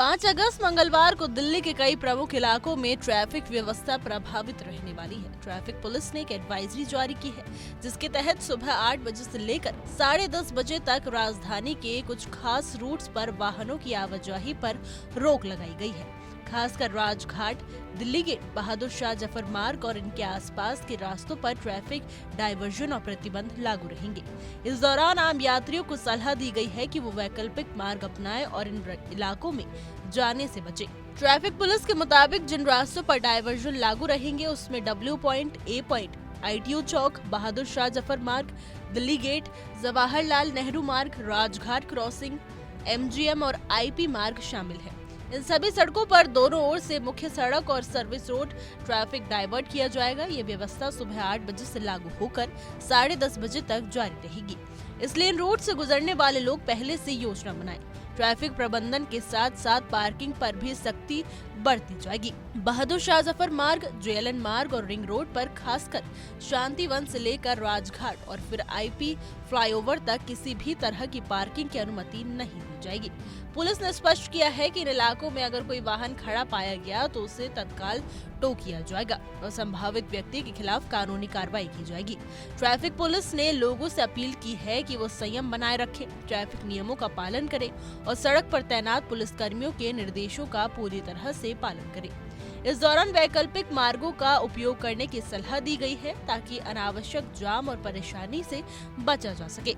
5 अगस्त मंगलवार को दिल्ली के कई प्रमुख इलाकों में ट्रैफिक व्यवस्था प्रभावित रहने वाली है। ट्रैफिक पुलिस ने एक एडवाइजरी जारी की है, जिसके तहत सुबह 8 बजे से लेकर 10:30 बजे तक राजधानी के कुछ खास रूट्स पर वाहनों की आवाजाही पर रोक लगाई गई है। खासकर राजघाट, दिल्ली गेट, बहादुर शाह जफर मार्ग और इनके आसपास के रास्तों पर ट्रैफिक डायवर्जन और प्रतिबंध लागू रहेंगे। इस दौरान आम यात्रियों को सलाह दी गई है कि वो वैकल्पिक मार्ग अपनाएं और इन इलाकों में जाने से बचें। ट्रैफिक पुलिस के मुताबिक जिन रास्तों पर डायवर्जन लागू रहेंगे उसमें W point, A point, ITO चौक, बहादुर शाह जफर मार्ग, दिल्ली गेट, जवाहरलाल नेहरू मार्ग, राजघाट क्रॉसिंग, MGM और IP मार्ग शामिल है। इन सभी सड़कों पर दोनों ओर से मुख्य सड़क और सर्विस रोड ट्रैफिक डाइवर्ट किया जाएगा। ये व्यवस्था सुबह 8 बजे से लागू होकर 10:30 बजे तक जारी रहेगी। इसलिए इन रूट से गुजरने वाले लोग पहले से योजना बनाएं। ट्रैफिक प्रबंधन के साथ साथ पार्किंग पर भी सख्ती बरती जाएगी। बहादुर शाह जफर मार्ग, JLN मार्ग और रिंग रोड पर खासकर शांतिवन से लेकर राजघाट और फिर IP फ्लाईओवर तक किसी भी तरह की पार्किंग की अनुमति नहीं दी जाएगी। पुलिस ने स्पष्ट किया है कि इन इलाकों में अगर कोई वाहन खड़ा पाया गया तो उसे तत्काल टो किया जाएगा और संभावित व्यक्ति के खिलाफ कानूनी कार्रवाई की जाएगी। ट्रैफिक पुलिस ने लोगों से अपील की है कि वो संयम बनाए रखें, ट्रैफिक नियमों का पालन करें और सड़क पर तैनात पुलिसकर्मियों के निर्देशों का पूरी तरह से पालन करें। इस दौरान वैकल्पिक मार्गों का उपयोग करने की सलाह दी गई है ताकि अनावश्यक जाम और परेशानी से बचा जा सके।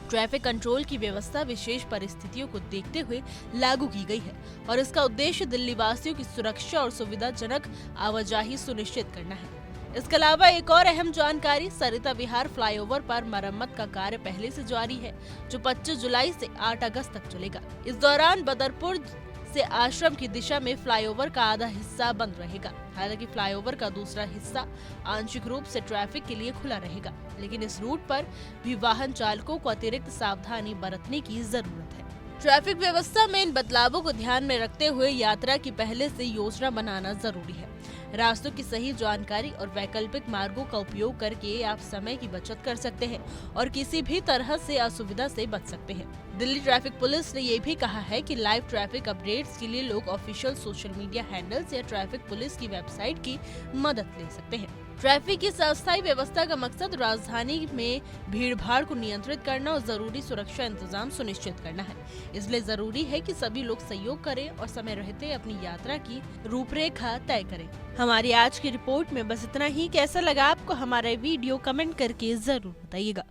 ट्रैफिक कंट्रोल की व्यवस्था विशेष परिस्थितियों को देखते हुए लागू की गई है और इसका उद्देश्य दिल्ली वासियों की सुरक्षा और सुविधाजनक आवाजाही सुनिश्चित करना है। इसके अलावा एक और अहम जानकारी, सरिता विहार फ्लाईओवर पर मरम्मत का कार्य पहले से जारी है, जो 25 जुलाई से 8 अगस्त तक चलेगा। इस दौरान बदरपुर से आश्रम की दिशा में फ्लाईओवर का आधा हिस्सा बंद रहेगा। हालांकि फ्लाईओवर का दूसरा हिस्सा आंशिक रूप से ट्रैफिक के लिए खुला रहेगा, लेकिन इस रूट पर भी वाहन चालकों को अतिरिक्त सावधानी बरतने की जरूरत है। ट्रैफिक व्यवस्था में इन बदलावों को ध्यान में रखते हुए यात्रा की पहले से योजना बनाना जरूरी है। रास्तों की सही जानकारी और वैकल्पिक मार्गों का उपयोग करके आप समय की बचत कर सकते हैं और किसी भी तरह से असुविधा से बच सकते हैं। दिल्ली ट्रैफिक पुलिस ने ये भी कहा है कि लाइव ट्रैफिक अपडेट्स के लिए लोग ऑफिशियल सोशल मीडिया हैंडल्स या ट्रैफिक पुलिस की वेबसाइट की मदद ले सकते हैं। ट्रैफिक की अस्थायी व्यवस्था का मकसद राजधानी में भीड़-भाड़ को नियंत्रित करना और जरूरी सुरक्षा इंतजाम सुनिश्चित करना है। इसलिए जरूरी है कि सभी लोग सहयोग करें और समय रहते अपनी यात्रा की रूपरेखा तय करें। हमारी आज की रिपोर्ट में बस इतना ही। कैसा लगा आपको हमारा वीडियो, कमेंट करके जरूर बताइएगा।